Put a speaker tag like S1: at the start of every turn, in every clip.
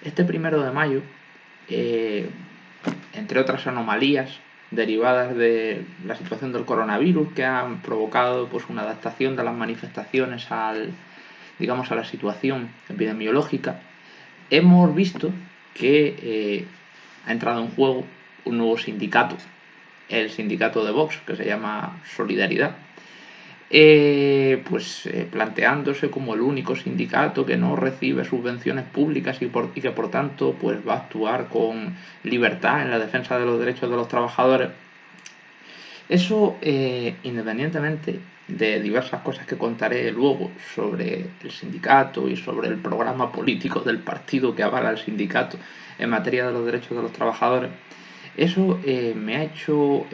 S1: Este 1 de mayo, eh, entre otras anomalías derivadas de la situación del coronavirus que han provocado pues, una adaptación de las manifestaciones digamos, a la situación epidemiológica, hemos visto que ha entrado en juego un nuevo sindicato, el sindicato de Vox, que se llama Solidaridad, planteándose como el único sindicato que no recibe subvenciones públicas y que por tanto pues, va a actuar con libertad en la defensa de los derechos de los trabajadores. Eso, independientemente de diversas cosas que contaré luego sobre el sindicato y sobre el programa político del partido que avala el sindicato en materia de los derechos de los trabajadores, eso me ha hecho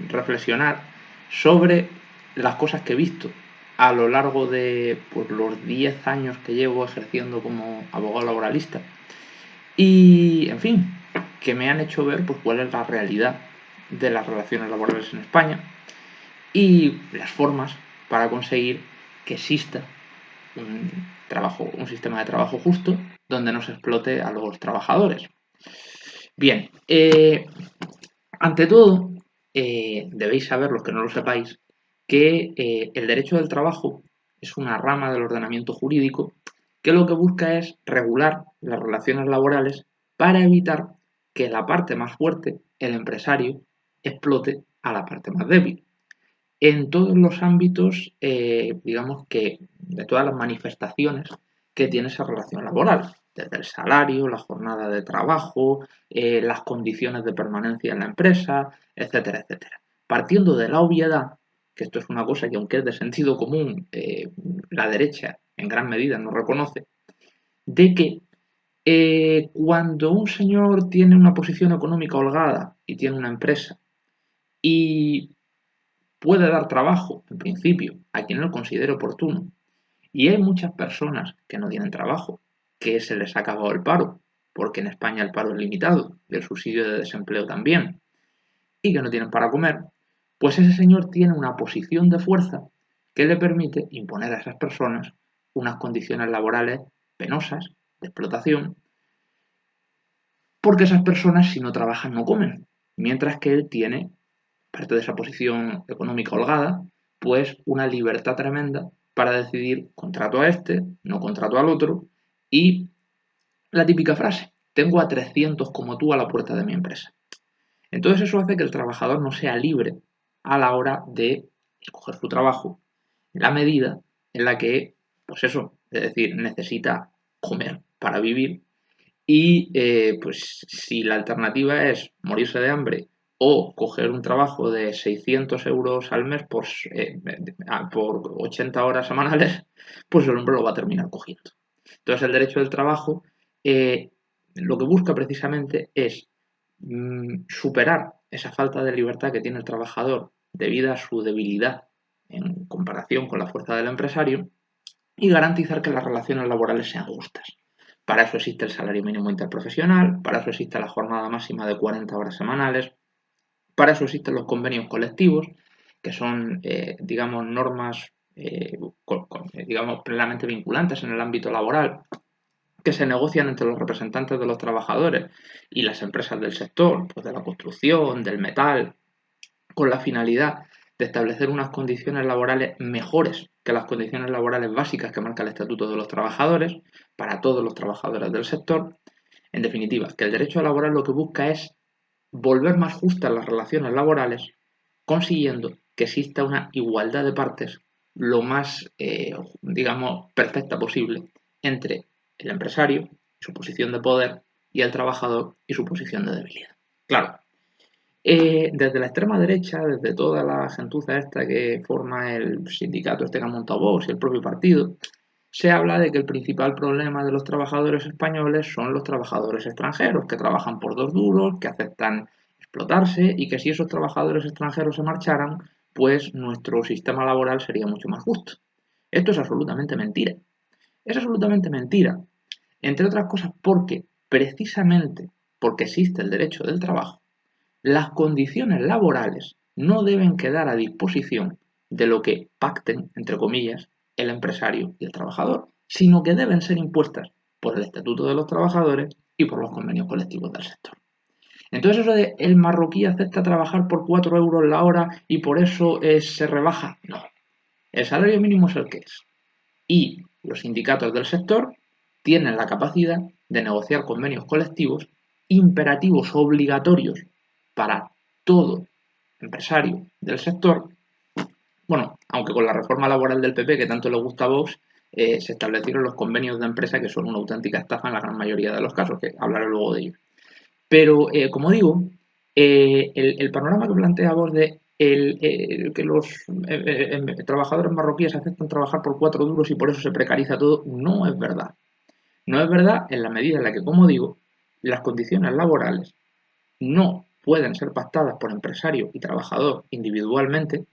S1: reflexionar sobre las cosas que he visto a lo largo de pues, los 10 años que llevo ejerciendo como abogado laboralista y, en fin, que me han hecho ver pues, cuál es la realidad de las relaciones laborales en España y las formas para conseguir que exista un sistema de trabajo justo donde no se explote a los trabajadores. Bien, ante todo, debéis saber, los que no lo sepáis, que el derecho del trabajo es una rama del ordenamiento jurídico que lo que busca es regular las relaciones laborales para evitar que la parte más fuerte, el empresario, explote a la parte más débil. En todos los ámbitos, digamos que de todas las manifestaciones que tiene esa relación laboral, desde el salario, la jornada de trabajo, las condiciones de permanencia en la empresa, etcétera, etcétera. Partiendo de la obviedad, que esto es una cosa que aunque es de sentido común, la derecha en gran medida no reconoce, de que cuando un señor tiene una posición económica holgada y tiene una empresa y puede dar trabajo, en principio, a quien lo considere oportuno, y hay muchas personas que no tienen trabajo, que se les ha acabado el paro, porque en España el paro es limitado y el subsidio de desempleo también, y que no tienen para comer, pues ese señor tiene una posición de fuerza que le permite imponer a esas personas unas condiciones laborales penosas, de explotación, porque esas personas si no trabajan no comen, mientras que él tiene, parte de esa posición económica holgada, pues una libertad tremenda para decidir contrato a este, no contrato al otro, y la típica frase, tengo a 300 como tú a la puerta de mi empresa. Entonces eso hace que el trabajador no sea libre a la hora de escoger su trabajo, en la medida en la que, pues eso, es decir, necesita comer para vivir y pues si la alternativa es morirse de hambre o coger un trabajo de 600 euros al mes por 80 horas semanales, pues el hombre lo va a terminar cogiendo. Entonces el derecho del trabajo eh, lo que busca precisamente es superar esa falta de libertad que tiene el trabajador debido a su debilidad en comparación con la fuerza del empresario y garantizar que las relaciones laborales sean justas. Para eso existe el salario mínimo interprofesional, para eso existe la jornada máxima de 40 horas semanales, para eso existen los convenios colectivos, que son, digamos, normas, digamos, plenamente vinculantes en el ámbito laboral, que se negocian entre los representantes de los trabajadores y las empresas del sector, pues de la construcción, del metal, con la finalidad de establecer unas condiciones laborales mejores que las condiciones laborales básicas que marca el Estatuto de los Trabajadores para todos los trabajadores del sector. En definitiva, que el derecho laboral lo que busca es volver más justas las relaciones laborales, consiguiendo que exista una igualdad de partes lo más, digamos, perfecta posible entre el empresario y su posición de poder y el trabajador y su posición de debilidad. Claro, desde la extrema derecha, desde toda la gentuza esta que forma el sindicato este que ha montado Vox y el propio partido, se habla de que el principal problema de los trabajadores españoles son los trabajadores extranjeros, que trabajan por 2 duros, que aceptan explotarse y que si esos trabajadores extranjeros se marcharan, pues nuestro sistema laboral sería mucho más justo. Esto es absolutamente mentira. Es absolutamente mentira. Entre otras cosas porque, precisamente porque existe el derecho del trabajo, las condiciones laborales no deben quedar a disposición de lo que pacten, entre comillas, el empresario y el trabajador, sino que deben ser impuestas por el Estatuto de los Trabajadores y por los convenios colectivos del sector. Entonces eso de el marroquí acepta trabajar por 4 euros la hora y por eso se rebaja, no. El salario mínimo es el que es. Y los sindicatos del sector tienen la capacidad de negociar convenios colectivos imperativos obligatorios para todo empresario del sector. Bueno, aunque con la reforma laboral del PP, que tanto le gusta a Vox, se establecieron los convenios de empresa, que son una auténtica estafa en la gran mayoría de los casos, que hablaré luego de ello. Pero, como digo, el panorama que plantea Vox de que los trabajadores marroquíes aceptan trabajar por 4 duros y por eso se precariza todo, no es verdad. No es verdad en la medida en la que, como digo, las condiciones laborales no pueden ser pactadas por empresario y trabajador individualmente,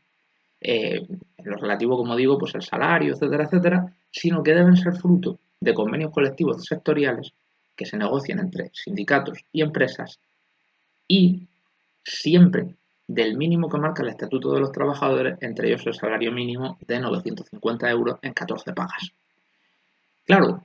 S1: en lo relativo, como digo, pues el salario, etcétera, etcétera, sino que deben ser fruto de convenios colectivos sectoriales que se negocian entre sindicatos y empresas y siempre del mínimo que marca el Estatuto de los Trabajadores, entre ellos el salario mínimo de 950 euros en 14 pagas. Claro,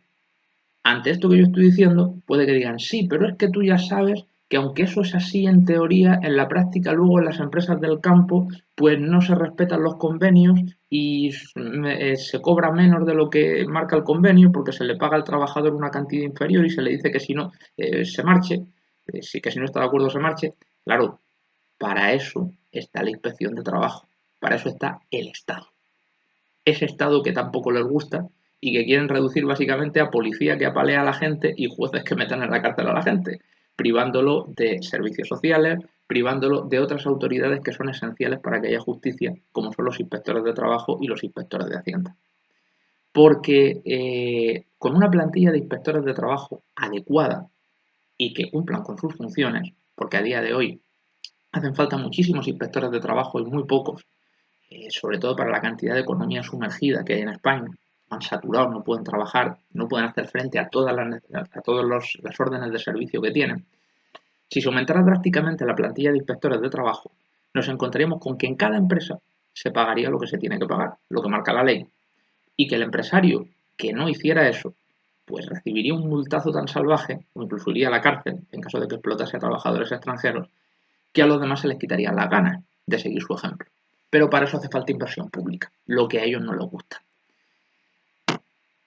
S1: ante esto que yo estoy diciendo, puede que digan, sí, pero es que tú ya sabes que aunque eso es así en teoría, en la práctica luego en las empresas del campo, pues no se respetan los convenios y se cobra menos de lo que marca el convenio porque se le paga al trabajador una cantidad inferior y se le dice que si no, se marche, que si no está de acuerdo se marche. Claro, para eso está la inspección de trabajo, para eso está el Estado. Ese Estado que tampoco les gusta y que quieren reducir básicamente a policía que apalea a la gente y jueces que metan en la cárcel a la gente, privándolo de servicios sociales, privándolo de otras autoridades que son esenciales para que haya justicia, como son los inspectores de trabajo y los inspectores de Hacienda. Porque con una plantilla de inspectores de trabajo adecuada y que cumplan con sus funciones, porque a día de hoy hacen falta muchísimos inspectores de trabajo y muy pocos, sobre todo para la cantidad de economía sumergida que hay en España. Van saturados, no pueden trabajar, no pueden hacer frente a todas las órdenes de servicio que tienen. Si se aumentara drásticamente la plantilla de inspectores de trabajo, nos encontraríamos con que en cada empresa se pagaría lo que se tiene que pagar, lo que marca la ley, y que el empresario que no hiciera eso, pues recibiría un multazo tan salvaje, o incluso iría a la cárcel en caso de que explotase a trabajadores extranjeros, que a los demás se les quitarían las ganas de seguir su ejemplo. Pero para eso hace falta inversión pública, lo que a ellos no les gusta.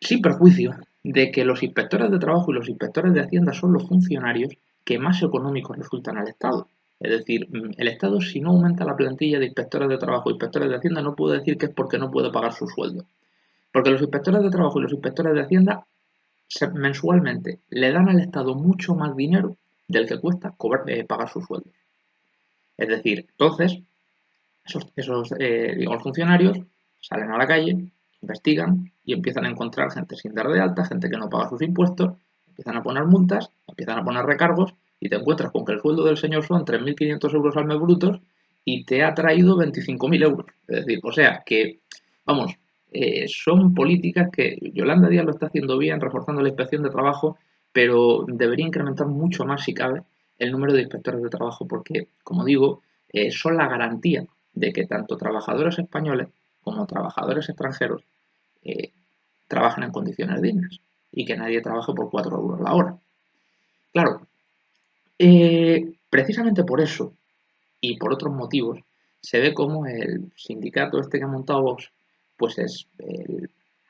S1: Sin perjuicio de que los inspectores de trabajo y los inspectores de Hacienda son los funcionarios que más económicos resultan al Estado. Es decir, el Estado, si no aumenta la plantilla de inspectores de trabajo e inspectores de Hacienda, no puede decir que es porque no puede pagar su sueldo. Porque los inspectores de trabajo y los inspectores de Hacienda mensualmente le dan al Estado mucho más dinero del que cuesta pagar su sueldo. Es decir, entonces, esos digamos, funcionarios salen a la calle, investigan y empiezan a encontrar gente sin dar de alta, gente que no paga sus impuestos, empiezan a poner multas, empiezan a poner recargos y te encuentras con que el sueldo del señor son 3.500 euros al mes brutos y te ha traído 25.000 euros. Es decir, o sea que, vamos, son políticas que Yolanda Díaz lo está haciendo bien, reforzando la inspección de trabajo, pero debería incrementar mucho más, si cabe, el número de inspectores de trabajo porque, como digo, son la garantía de que tanto trabajadores españoles como trabajadores extranjeros eh, trabajen en condiciones dignas y que nadie trabaje por 4 euros la hora. Claro, precisamente por eso y por otros motivos se ve como el sindicato este que ha montado Vox pues es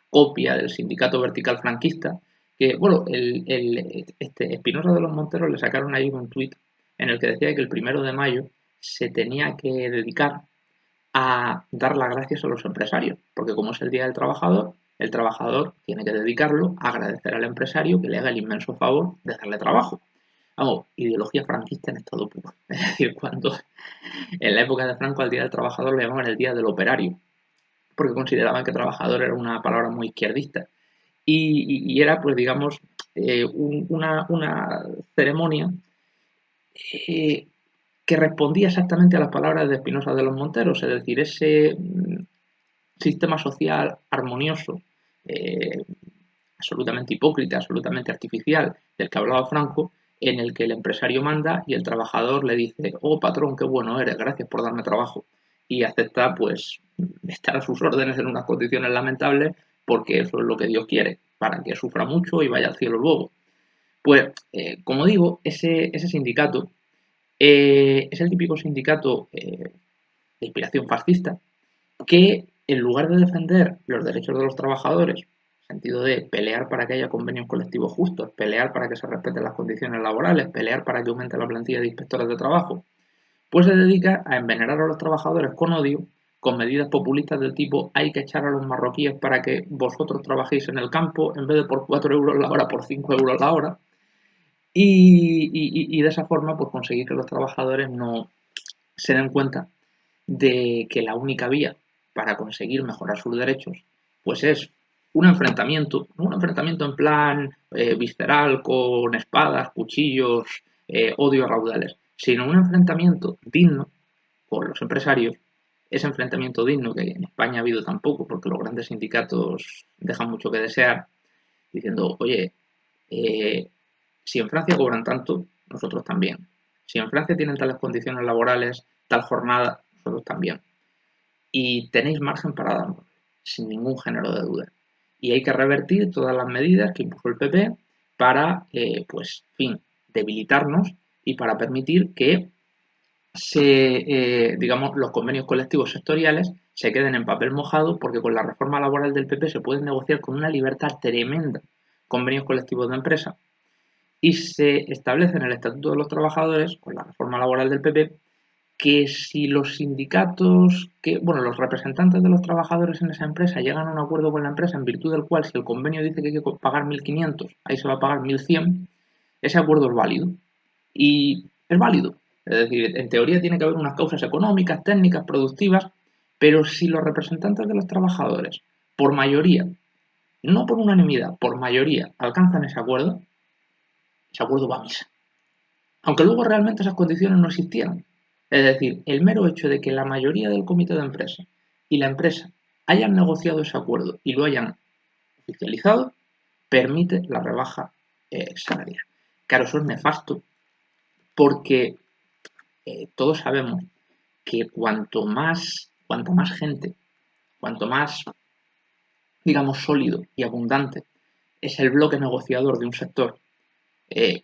S1: copia del sindicato vertical franquista que, bueno, este Espinosa de los Monteros le sacaron ahí un tuit en el que decía que el 1 de mayo se tenía que dedicar a dar las gracias a los empresarios, porque como es el Día del Trabajador, el trabajador tiene que dedicarlo a agradecer al empresario que le haga el inmenso favor de darle trabajo. Vamos, ideología franquista en estado puro. Es decir, cuando en la época de Franco al Día del Trabajador le llamaban el Día del Operario, porque consideraban que trabajador era una palabra muy izquierdista. Y era, pues digamos, una ceremonia eh, que respondía exactamente a las palabras de Espinosa de los Monteros, es decir, ese sistema social armonioso, eh, absolutamente hipócrita, absolutamente artificial, del que hablaba Franco, en el que el empresario manda y el trabajador le dice, oh patrón, qué bueno eres, gracias por darme trabajo. Y acepta, pues, estar a sus órdenes en unas condiciones lamentables porque eso es lo que Dios quiere. para que sufra mucho y vaya al cielo luego. Pues, como digo, ese sindicato es el típico sindicato de inspiración fascista que, en lugar de defender los derechos de los trabajadores, en el sentido de pelear para que haya convenios colectivos justos, pelear para que se respeten las condiciones laborales, pelear para que aumente la plantilla de inspectores de trabajo, pues se dedica a envenenar a los trabajadores con odio, con medidas populistas del tipo hay que echar a los marroquíes para que vosotros trabajéis en el campo en vez de por 4 euros la hora, por 5 euros la hora, y de esa forma pues conseguir que los trabajadores no se den cuenta de que la única vía para conseguir mejorar sus derechos pues es no un enfrentamiento en plan visceral con espadas, cuchillos, odio a raudales, sino un enfrentamiento digno con los empresarios, ese enfrentamiento digno que en España ha habido tampoco, porque los grandes sindicatos dejan mucho que desear, diciendo, oye, eh, si en Francia cobran tanto, nosotros también. Si en Francia tienen tales condiciones laborales, tal jornada, nosotros también. Y tenéis margen para darnos, sin ningún género de duda. Y hay que revertir todas las medidas que impuso el PP para, pues, en fin, debilitarnos y para permitir que digamos, los convenios colectivos sectoriales se queden en papel mojado, porque con la reforma laboral del PP se pueden negociar con una libertad tremenda convenios colectivos de empresa, y se establece en el Estatuto de los Trabajadores, con la reforma laboral del PP, que si los sindicatos, bueno, los representantes de los trabajadores en esa empresa llegan a un acuerdo con la empresa en virtud del cual, si el convenio dice que hay que pagar 1.500, ahí se va a pagar 1.100, ese acuerdo es válido. Y es válido. Es decir, en teoría tiene que haber unas causas económicas, técnicas, productivas, pero si los representantes de los trabajadores, por mayoría, no por unanimidad, por mayoría, alcanzan ese acuerdo va a misa. Aunque luego realmente esas condiciones no existieran. Es decir, el mero hecho de que la mayoría del comité de empresa y la empresa hayan negociado ese acuerdo y lo hayan oficializado, permite la rebaja salarial. Claro, eso es nefasto porque todos sabemos que cuanto más gente, cuanto más, digamos, sólido y abundante es el bloque negociador de un sector, eh,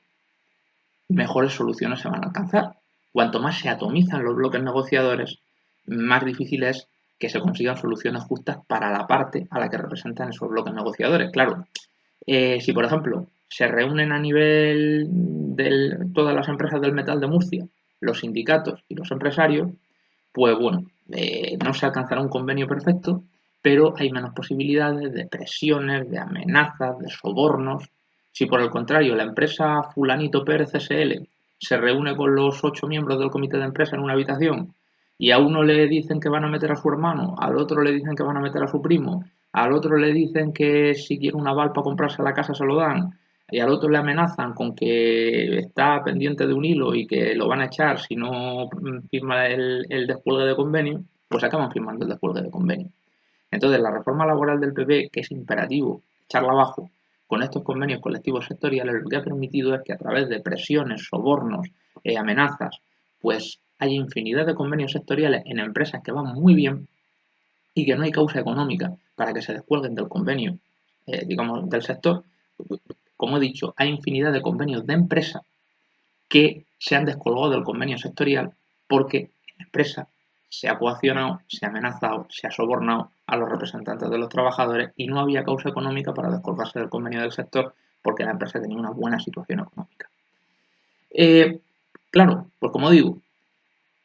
S1: mejores soluciones se van a alcanzar. Cuanto más se atomizan los bloques negociadores, más difícil es que se consigan soluciones justas para la parte a la que representan esos bloques negociadores. Claro, si por ejemplo se reúnen a nivel de todas las empresas del metal de Murcia, los sindicatos y los empresarios, pues bueno, no se alcanzará un convenio perfecto, pero hay menos posibilidades de presiones, de amenazas, de sobornos. Si por el contrario la empresa Fulanito Pérez SL se reúne con los 8 miembros del comité de empresa en una habitación y a uno le dicen que van a meter a su hermano, al otro le dicen que van a meter a su primo, al otro le dicen que si quiere un aval para comprarse la casa se lo dan, y al otro le amenazan con que está pendiente de un hilo y que lo van a echar si no firma el descuelgue de convenio, pues acaban firmando el descuelgue de convenio. Entonces, la reforma laboral del PP, que es imperativo echarla abajo con estos convenios colectivos sectoriales, lo que ha permitido es que a través de presiones, sobornos, amenazas, pues hay infinidad de convenios sectoriales en empresas que van muy bien y que no hay causa económica para que se descuelguen del convenio, digamos, del sector. Como he dicho, hay infinidad de convenios de empresa que se han descolgado del convenio sectorial porque en la empresa se ha coaccionado, se ha amenazado, se ha sobornado a los representantes de los trabajadores y no había causa económica para descolgarse del convenio del sector porque la empresa tenía una buena situación económica. Eh, claro, pues como digo,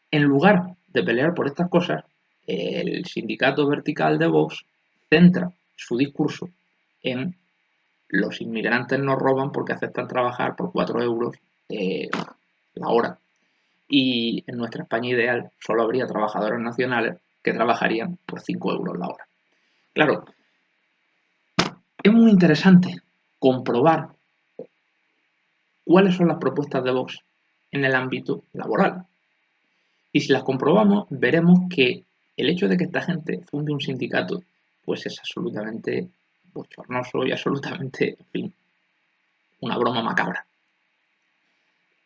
S1: en lugar de pelear por estas cosas, el sindicato vertical de Vox centra su discurso en los inmigrantes nos roban porque aceptan trabajar por 4 euros la hora. Y en nuestra España ideal solo habría trabajadores nacionales que trabajarían por 5 euros la hora. Claro, es muy interesante comprobar cuáles son las propuestas de Vox en el ámbito laboral. Y si las comprobamos, veremos que el hecho de que esta gente funde un sindicato, pues es absolutamente bochornoso y absolutamente, en fin, una broma macabra.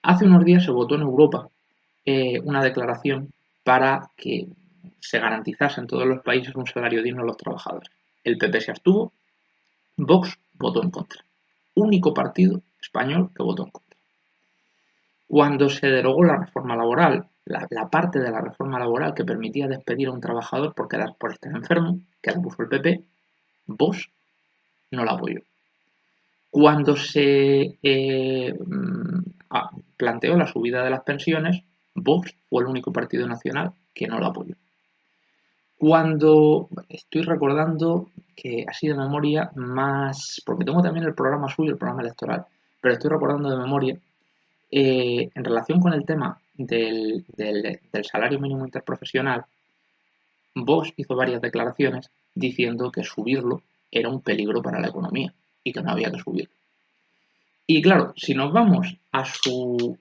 S1: Hace unos días se votó en Europa una declaración para que se garantizase en todos los países un salario digno a los trabajadores. El PP se abstuvo, Vox votó en contra. Único partido español que votó en contra. Cuando se derogó la reforma laboral, la parte de la reforma laboral que permitía despedir a un trabajador por estar enfermo, que la puso el PP, Vox no la apoyó. Cuando se planteó la subida de las pensiones, Vox fue el único partido nacional que no la apoyó. Cuando estoy recordando que así de memoria más, porque tengo también el programa suyo, el programa electoral, pero estoy recordando de memoria, en relación con el tema del salario mínimo interprofesional, Vox hizo varias declaraciones diciendo que subirlo era un peligro para la economía y que no había que subirlo. Y claro, si nos vamos a su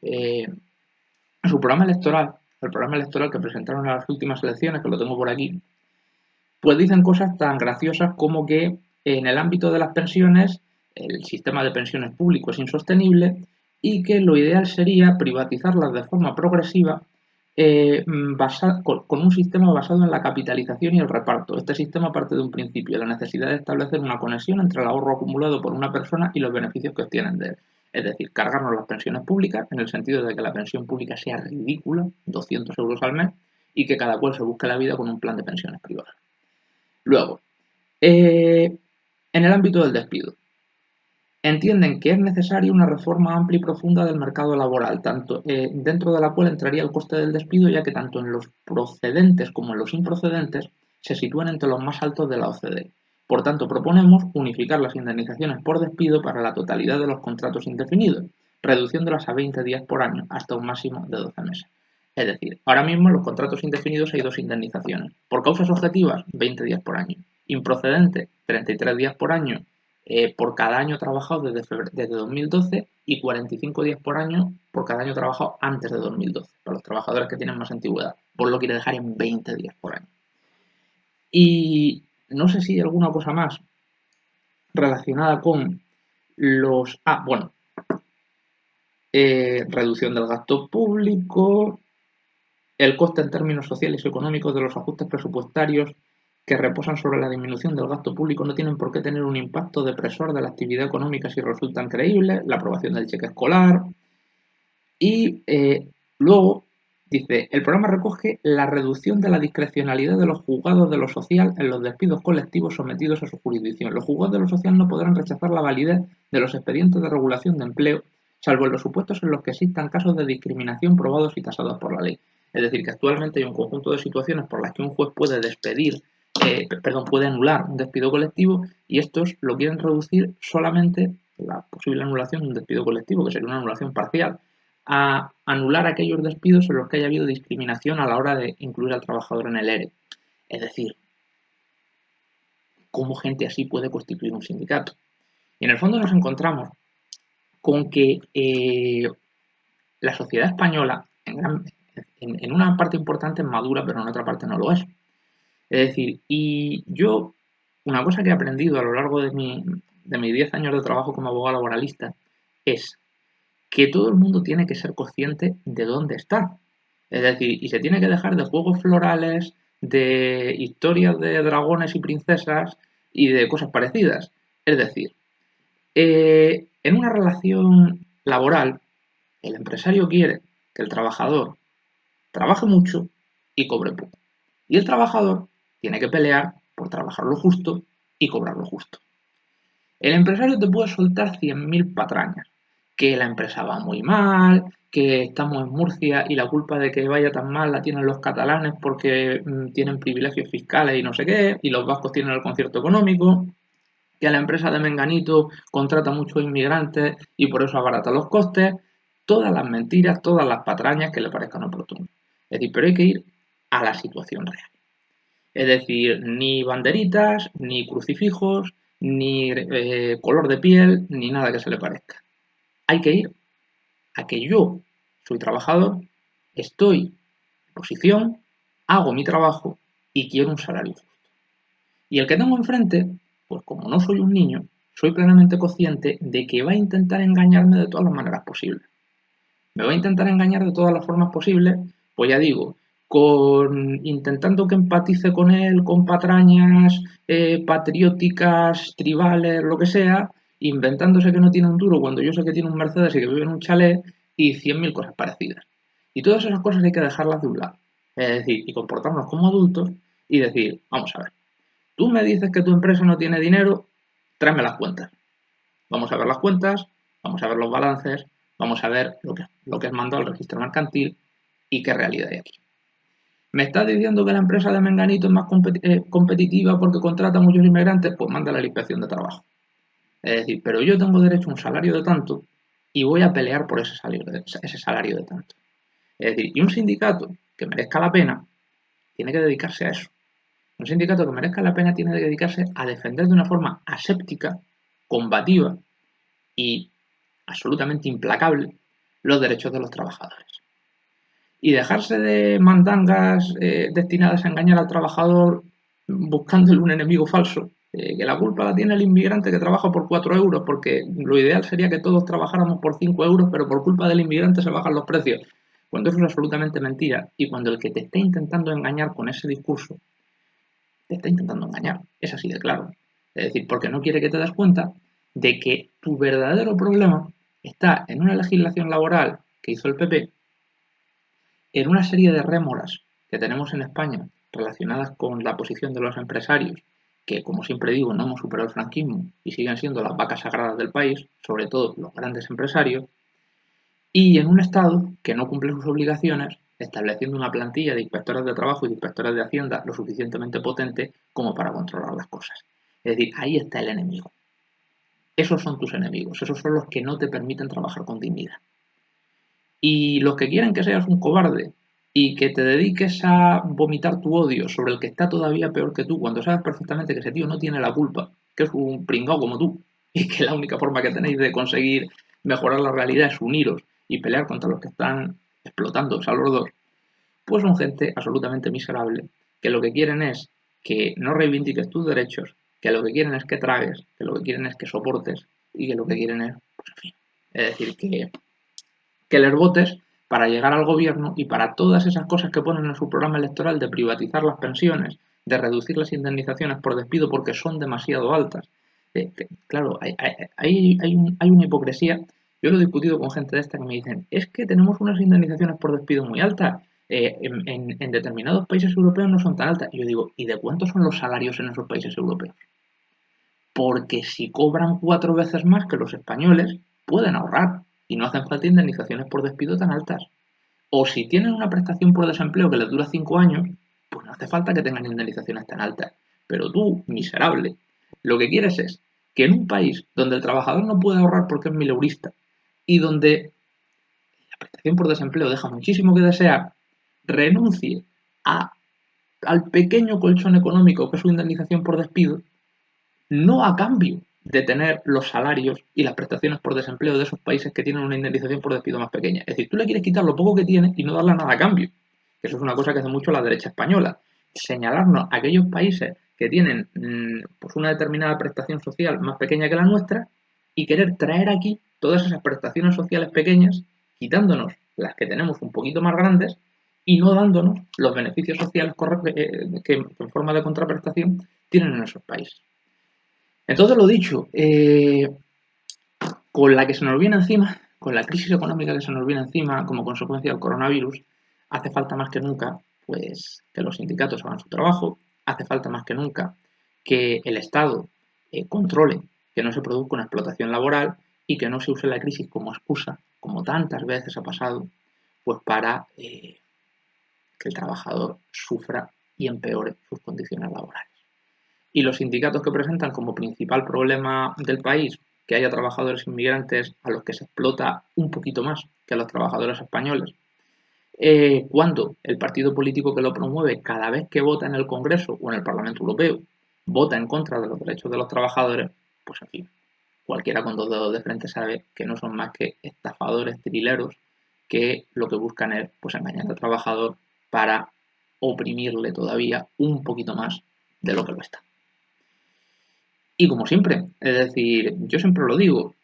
S1: programa electoral, el programa electoral que presentaron en las últimas elecciones, que lo tengo por aquí, pues dicen cosas tan graciosas como que en el ámbito de las pensiones el sistema de pensiones público es insostenible y que lo ideal sería privatizarlas de forma progresiva con un sistema basado en la capitalización y el reparto. Este sistema parte de un principio, la necesidad de establecer una conexión entre el ahorro acumulado por una persona y los beneficios que obtienen de él. Es decir, cargarnos las pensiones públicas en el sentido de que la pensión pública sea ridícula, 200 euros al mes, y que cada cual se busque la vida con un plan de pensiones privadas. Luego, en el ámbito del despido, entienden que es necesaria una reforma amplia y profunda del mercado laboral, tanto dentro de la cual entraría el coste del despido, ya que tanto en los procedentes como en los improcedentes se sitúan entre los más altos de la OCDE. Por tanto, proponemos unificar las indemnizaciones por despido para la totalidad de los contratos indefinidos, reduciéndolas a 20 días por año, hasta un máximo de 12 meses. Es decir, ahora mismo en los contratos indefinidos hay dos indemnizaciones. Por causas objetivas, 20 días por año. Improcedente, 33 días por año por cada año trabajado desde 2012 y 45 días por año por cada año trabajado antes de 2012, para los trabajadores que tienen más antigüedad. Por lo quiere dejar en 20 días por año. Y no sé si hay alguna cosa más relacionada con los... reducción del gasto público, el coste en términos sociales y económicos de los ajustes presupuestarios que reposan sobre la disminución del gasto público no tienen por qué tener un impacto depresor de la actividad económica si resultan creíbles, la aprobación del cheque escolar. Y luego dice, el programa recoge la reducción de la discrecionalidad de los juzgados de lo social en los despidos colectivos sometidos a su jurisdicción. Los juzgados de lo social no podrán rechazar la validez de los expedientes de regulación de empleo, salvo en los supuestos en los que existan casos de discriminación probados y tasados por la ley. Es decir, que actualmente hay un conjunto de situaciones por las que un juez puede puede anular un despido colectivo y estos lo quieren reducir solamente la posible anulación de un despido colectivo, que sería una anulación parcial, a anular aquellos despidos en los que haya habido discriminación a la hora de incluir al trabajador en el ERE. Es decir, cómo gente así puede constituir un sindicato. Y en el fondo nos encontramos con que la sociedad española, en una parte importante es madura, pero en otra parte no lo es. Es decir, y yo, una cosa que he aprendido a lo largo de mis 10 años de trabajo como abogado laboralista es que todo el mundo tiene que ser consciente de dónde está. Es decir, y se tiene que dejar de juegos florales, de historias de dragones y princesas y de cosas parecidas. Es decir, en una relación laboral, el empresario quiere que el trabajador trabaje mucho y cobre poco. Y el trabajador tiene que pelear por trabajar lo justo y cobrar lo justo. El empresario te puede soltar 100.000 patrañas, que la empresa va muy mal, que estamos en Murcia y la culpa de que vaya tan mal la tienen los catalanes porque tienen privilegios fiscales y no sé qué, y los vascos tienen el concierto económico, que la empresa de Menganito contrata muchos inmigrantes y por eso abarata los costes, todas las mentiras, todas las patrañas que le parezcan oportunas. Es decir, pero hay que ir a la situación real. Es decir, ni banderitas, ni crucifijos, ni color de piel, ni nada que se le parezca. Hay que ir a que yo soy trabajador, estoy en posición, hago mi trabajo y quiero un salario justo. Y el que tengo enfrente, pues como no soy un niño, soy plenamente consciente de que va a intentar engañarme de todas las maneras posibles. Me va a intentar engañar de todas las formas posibles, pues ya digo, intentando que empatice con él, con patrañas patrióticas, tribales, lo que sea, inventándose que no tiene un duro cuando yo sé que tiene un Mercedes y que vive en un chalet y 100.000 cosas parecidas. Y todas esas cosas hay que dejarlas de un lado. Es decir, y comportarnos como adultos y decir, vamos a ver, tú me dices que tu empresa no tiene dinero, tráeme las cuentas. Vamos a ver las cuentas, vamos a ver los balances, vamos a ver lo que has mandado al registro mercantil y qué realidad hay aquí. ¿Me estás diciendo que la empresa de Menganito es más competitiva porque contrata a muchos inmigrantes? Pues mándala a la inspección de trabajo. Es decir, pero yo tengo derecho a un salario de tanto y voy a pelear por ese salario de tanto. Es decir, y un sindicato que merezca la pena tiene que dedicarse a eso. Un sindicato que merezca la pena tiene que dedicarse a defender de una forma aséptica, combativa y absolutamente implacable los derechos de los trabajadores. Y dejarse de mandangas destinadas a engañar al trabajador buscándole un enemigo falso, que la culpa la tiene el inmigrante que trabaja por 4 euros, porque lo ideal sería que todos trabajáramos por 5 euros, pero por culpa del inmigrante se bajan los precios. Cuando eso es absolutamente mentira y cuando el que te está intentando engañar con ese discurso te está intentando engañar, es así de claro. Es decir, porque no quiere que te des cuenta de que tu verdadero problema está en una legislación laboral que hizo el PP, en una serie de rémoras que tenemos en España relacionadas con la posición de los empresarios, que como siempre digo no hemos superado el franquismo y siguen siendo las vacas sagradas del país, sobre todo los grandes empresarios, y en un Estado que no cumple sus obligaciones, estableciendo una plantilla de inspectores de trabajo y de inspectores de Hacienda lo suficientemente potente como para controlar las cosas. Es decir, ahí está el enemigo. Esos son tus enemigos, esos son los que no te permiten trabajar con dignidad. Y los que quieren que seas un cobarde y que te dediques a vomitar tu odio sobre el que está todavía peor que tú, cuando sabes perfectamente que ese tío no tiene la culpa, que es un pringao como tú, y que la única forma que tenéis de conseguir mejorar la realidad es uniros y pelear contra los que están explotando a los dos, pues son gente absolutamente miserable, que lo que quieren es que no reivindiques tus derechos, que lo que quieren es que tragues, que lo que quieren es que soportes y que lo que quieren es, pues en fin, es decir, que les votes para llegar al gobierno y para todas esas cosas que ponen en su programa electoral de privatizar las pensiones, de reducir las indemnizaciones por despido porque son demasiado altas. Claro, hay una hipocresía. Yo lo he discutido con gente de esta que me dicen, es que tenemos unas indemnizaciones por despido muy altas. En determinados países europeos no son tan altas. Y yo digo, ¿y de cuántos son los salarios en esos países europeos? Porque si cobran 4 veces más que los españoles, pueden ahorrar y no hacen falta indemnizaciones por despido tan altas. O si tienen una prestación por desempleo que les dura 5 años, pues no hace falta que tengan indemnizaciones tan altas. Pero tú, miserable, lo que quieres es que en un país donde el trabajador no puede ahorrar porque es mileurista y donde la prestación por desempleo deja muchísimo que desear, renuncie a, al pequeño colchón económico que es su indemnización por despido, no a cambio de tener los salarios y las prestaciones por desempleo de esos países que tienen una indemnización por despido más pequeña. Es decir, tú le quieres quitar lo poco que tiene y no darle nada a cambio. Eso es una cosa que hace mucho la derecha española. Señalarnos a aquellos países que tienen pues una determinada prestación social más pequeña que la nuestra y querer traer aquí todas esas prestaciones sociales pequeñas, quitándonos las que tenemos un poquito más grandes y no dándonos los beneficios sociales que en forma de contraprestación tienen en esos países. Entonces, lo dicho, con la que se nos viene encima, con la crisis económica que se nos viene encima como consecuencia del coronavirus, hace falta más que nunca pues, que los sindicatos hagan su trabajo, hace falta más que nunca que el Estado controle que no se produzca una explotación laboral y que no se use la crisis como excusa, como tantas veces ha pasado, pues para que el trabajador sufra y empeore sus condiciones laborales. Y los sindicatos que presentan como principal problema del país que haya trabajadores inmigrantes a los que se explota un poquito más que a los trabajadores españoles, cuando el partido político que lo promueve cada vez que vota en el Congreso o en el Parlamento Europeo vota en contra de los derechos de los trabajadores, pues en fin, cualquiera con 2 dedos de frente sabe que no son más que estafadores trileros que lo que buscan es pues engañar al trabajador para oprimirle todavía un poquito más de lo que lo está. Y como siempre, es decir, yo siempre lo digo,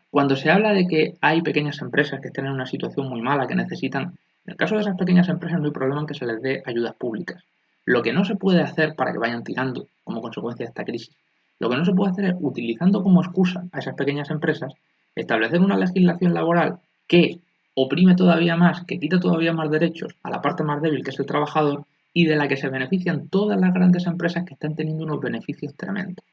S1: cuando se habla de que hay pequeñas empresas que están en una situación muy mala, que necesitan, en el caso de esas pequeñas empresas no hay problema en que se les dé ayudas públicas. Lo que no se puede hacer para que vayan tirando como consecuencia de esta crisis Lo que no se puede hacer es, utilizando como excusa a esas pequeñas empresas, establecer una legislación laboral que oprime todavía más, que quita todavía más derechos a la parte más débil, que es el trabajador, y de la que se benefician todas las grandes empresas que están teniendo unos beneficios tremendos.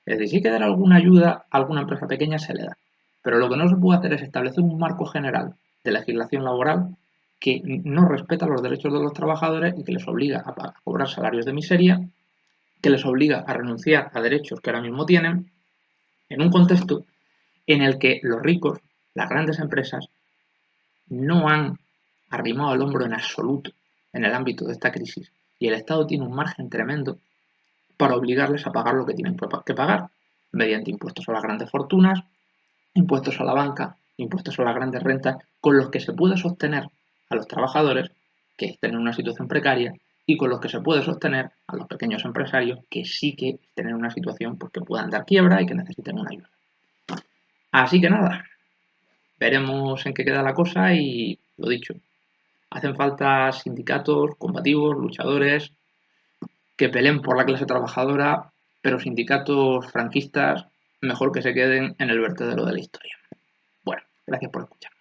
S1: Es decir, si hay que dar alguna ayuda a alguna empresa pequeña, se le da. Pero lo que no se puede hacer es establecer un marco general de legislación laboral que no respeta los derechos de los trabajadores y que les obliga a cobrar salarios de miseria, que les obliga a renunciar a derechos que ahora mismo tienen, en un contexto en el que los ricos, las grandes empresas, no han arrimado el hombro en absoluto en el ámbito de esta crisis y el Estado tiene un margen tremendo para obligarles a pagar lo que tienen que pagar mediante impuestos a las grandes fortunas, impuestos a la banca, impuestos a las grandes rentas, con los que se puede sostener a los trabajadores que estén en una situación precaria y con los que se puede sostener a los pequeños empresarios que sí que estén en una situación pues, que puedan dar quiebra y que necesiten una ayuda. Así que nada, veremos en qué queda la cosa y lo dicho, hacen falta sindicatos combativos, luchadores, que peleen por la clase trabajadora, pero sindicatos franquistas mejor que se queden en el vertedero de la historia. Bueno, gracias por escuchar.